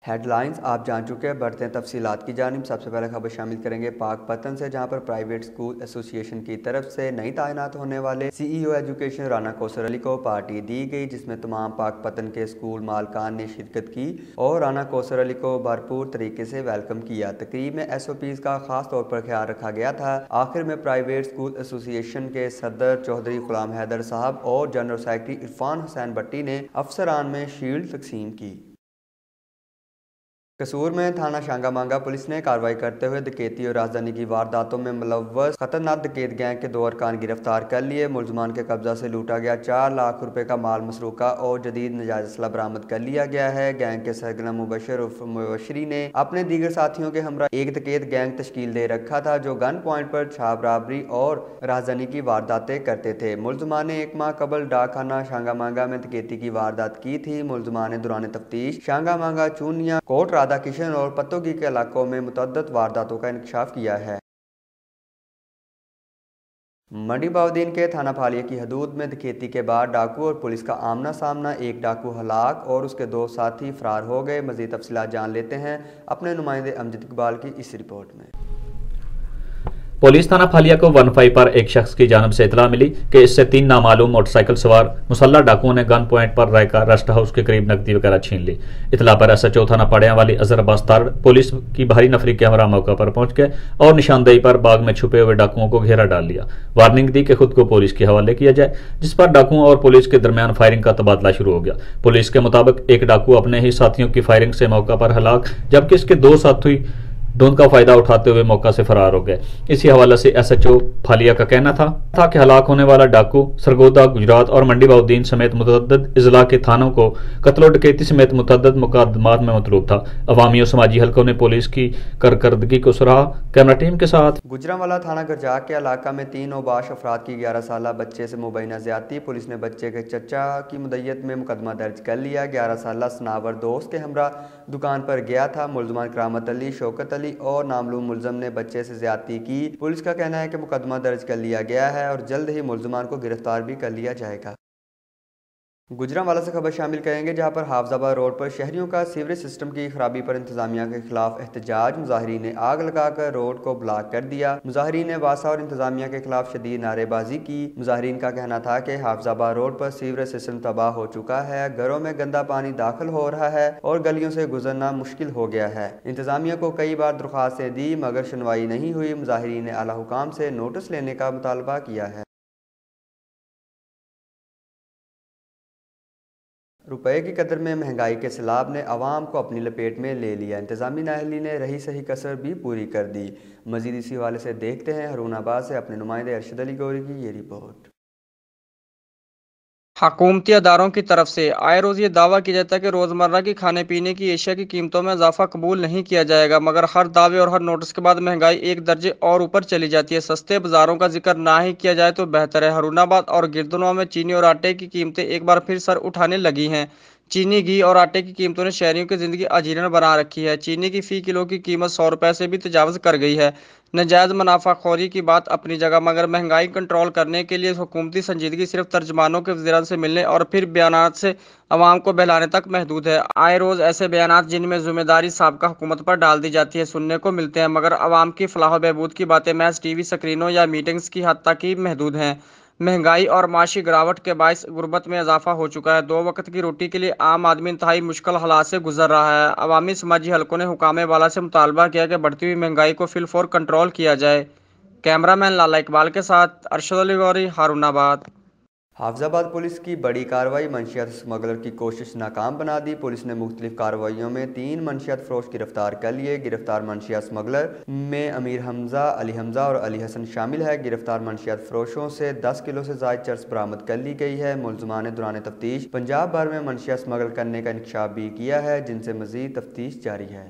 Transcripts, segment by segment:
Head lines آپ جان چکے ہیں، بڑھتے ہیں تفصیلات کی جانب۔ سب سے پہلے خبر شامل کریں گے پاک پتن سے، جہاں پر پرائیویٹ اسکول ایسوسی ایشن کی طرف سے نئی تعینات ہونے والے سی ای او ایجوکیشن رانا کوثر علی کو پارٹی دی گئی، جس میں تمام پاک پتن کے اسکول مالکان نے شرکت کی اور رانا کوثر علی کو بھرپور طریقے سے ویلکم کیا۔ تقریب میں ایس او پیز کا خاص طور پر خیال رکھا گیا تھا۔ آخر میں پرائیویٹ اسکول ایسوسی ایشن کے صدر چودھری غلام حیدر صاحب اور جنرل سیکرٹری عرفان حسین بٹی نے افسران میں شیلڈ تقسیم کی۔ قصور میں تھانہ شانگا مانگا پولیس نے کارروائی کرتے ہوئے ڈکیتی اور رازدانی کی وارداتوں میں ملوث خطرناک ڈکیت گینگ کے 2 ارکان گرفتار کر لیے۔ ملزمان کے قبضہ سے لوٹا گیا 4 لاکھ روپے کا مال مسروقہ اور جدید ناجائز اسلحہ برآمد کر لیا گیا ہے۔ گینگ کے سرگرم مبشر عرف مبشری نے اپنے دیگر ساتھیوں کے ہمراہ ایک ڈکیت گینگ تشکیل دے رکھا تھا، جو گن پوائنٹ پر چھاپ رابری اور رازدانی کی وارداتیں کرتے تھے۔ ملزمان نے 1 ماہ قبل ڈاک خانہ شانگا مانگا میں ڈکیتی کی واردات کی تھی۔ ملزمان نے دوران تفتیش شانگا مانگا، چونیا، کوٹ رادھا کشن اور پتوگی کے علاقوں میں متعدد وارداتوں کا انکشاف کیا ہے۔ منڈی بہاؤالدین کے تھانہ پھالیہ کی حدود میں ڈکیتی کے بعد ڈاکو اور پولیس کا آمنا سامنا، ایک ڈاکو ہلاک اور اس کے 2 ساتھی فرار ہو گئے۔ مزید تفصیلات جان لیتے ہیں اپنے نمائندے امجد اقبال کی اس رپورٹ میں۔ پولیس تھانہ پھالیہ کو 15 پر ایک شخص کی جانب سے اطلاع ملی کہ اس سے 3 نامعلوم موٹر سائیکل سوار مسلح ڈاکوؤں نے گن پوائنٹ پر رائکا ریسٹ ہاؤس کے قریب نقدی وغیرہ چھین لی۔ اطلاع پر ایس ایچ او تھانہ پاڑیاں والی اظہر عباس تارڑ پولیس کی بھاری نفری کے ہمراہ موقع پر پہنچ گئے اور نشاندہی پر باغ میں چھپے ہوئے ڈاکوؤں کو گھیرا ڈال لیا۔ وارننگ دی کہ خود کو پولیس کے حوالے کیا جائے، جس پر ڈاکوؤں اور پولیس کے درمیان فائرنگ کا تبادلہ شروع ہو گیا۔ پولیس کے مطابق ایک ڈاکو اپنے ہی ساتھیوں کی فائرنگ سے موقع پر ہلاک، جبکہ اس کے 2 ساتھی دھند کا فائدہ اٹھاتے ہوئے موقع سے فرار ہو گئے۔ اسی حوالے سے ایس ایچ او پھالیہ کا کہنا تھا کہ ہلاک ہونے والا ڈاکو سرگودا، گجرات اور منڈی بہاؤالدین سمیت متعدد اضلاع کے تھانوں کو قتل و ڈکیتی سمیت متعدد مقدمات میں مطلوب تھا۔ عوامی و سماجی حلقوں نے پولیس کی کارکردگی کو سراہا۔ کیمرہ ٹیم کے ساتھ گجرانوالہ تھانہ گرجاگ کے علاقہ میں 3 اوباش افراد کی 11 سالہ بچے سے مبینہ زیادتی۔ پولیس نے بچے کے چچا کی مدعیت میں مقدمہ درج کر لیا۔ 11 سالہ سناور دوست کے ہمراہ دکان پر گیا تھا۔ ملزمان کرامت علی، شوکت علی اور نامعلوم ملزم نے بچے سے زیادتی کی۔ پولیس کا کہنا ہے کہ مقدمہ درج کر لیا گیا ہے اور جلد ہی ملزمان کو گرفتار بھی کر لیا جائے گا۔ گجرانوالہ سے خبر شامل کریں گے، جہاں پر حافظ آباد روڈ پر شہریوں کا سیوریج سسٹم کی خرابی پر انتظامیہ کے خلاف احتجاج۔ مظاہرین نے آگ لگا کر روڈ کو بلاک کر دیا۔ مظاہرین نے واسا اور انتظامیہ کے خلاف شدید نعرے بازی کی۔ مظاہرین کا کہنا تھا کہ حافظ آباد روڈ پر سیوریج سسٹم تباہ ہو چکا ہے، گھروں میں گندا پانی داخل ہو رہا ہے اور گلیوں سے گزرنا مشکل ہو گیا ہے۔ انتظامیہ کو کئی بار درخواستیں دی مگر سنوائی نہیں ہوئی۔ مظاہرین نے اعلیٰ حکام سے نوٹس لینے کا مطالبہ کیا ہے۔ روپے کی قدر میں مہنگائی کے سیلاب نے عوام کو اپنی لپیٹ میں لے لیا۔ انتظامی نااہلی نے رہی سہی کسر بھی پوری کر دی۔ مزید اسی حوالے سے دیکھتے ہیں ہارون آباد سے اپنے نمائندے ارشد علی گوری کی یہ رپورٹ۔ حکومتی اداروں کی طرف سے آئے روز یہ دعویٰ کیا جاتا ہے کہ روزمرہ کی کھانے پینے کی اشیاء کی قیمتوں میں اضافہ قبول نہیں کیا جائے گا، مگر ہر دعوے اور ہر نوٹس کے بعد مہنگائی ایک درجے اور اوپر چلی جاتی ہے۔ سستے بازاروں کا ذکر نہ ہی کیا جائے تو بہتر ہے۔ ہارون آباد اور گردنوا میں چینی اور آٹے کی قیمتیں ایک بار پھر سر اٹھانے لگی ہیں۔ چینی، گھی اور آٹے کی قیمتوں نے شہریوں کی زندگی اجیرن بنا رکھی ہے۔ چینی کی فی کلو کی قیمت 100 روپے سے بھی تجاوز کر گئی ہے۔ ناجائز منافع خوری کی بات اپنی جگہ، مگر مہنگائی کنٹرول کرنے کے لیے حکومتی سنجیدگی صرف ترجمانوں کے وزیراعظم سے ملنے اور پھر بیانات سے عوام کو بہلانے تک محدود ہے۔ آئے روز ایسے بیانات جن میں ذمہ داری سابقہ حکومت پر ڈال دی جاتی ہے سننے کو ملتے ہیں، مگر عوام کی فلاح و بہبود کی باتیں محض ٹی وی سکرینوں یا میٹنگز کی حد تک ہی محدود ہیں۔ مہنگائی اور معاشی گراوٹ کے باعث غربت میں اضافہ ہو چکا ہے۔ 2 وقت کی روٹی کے لیے عام آدمی انتہائی مشکل حالات سے گزر رہا ہے۔ عوامی سماجی حلقوں نے حکام بالا سے مطالبہ کیا کہ بڑھتی ہوئی مہنگائی کو فی الفور کنٹرول کیا جائے۔ کیمرہ مین لالا اقبال کے ساتھ ارشد علی گوری، ہارون آباد۔ حافظ آباد پولیس کی بڑی کارروائی، منشیات اسمگلر کی کوشش ناکام بنا دی۔ پولیس نے مختلف کارروائیوں میں 3 منشیات فروش گرفتار کر لیے۔ گرفتار منشیات اسمگلر میں امیر حمزہ، علی حمزہ اور علی حسن شامل ہے۔ گرفتار منشیات فروشوں سے 10 کلو سے زائد چرس برآمد کر لی گئی ہے۔ ملزمان نے دوران تفتیش پنجاب بھر میں منشیات اسمگل کرنے کا انکشاف بھی کیا ہے، جن سے مزید تفتیش جاری ہے۔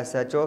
SHO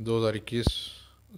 2021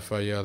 FIR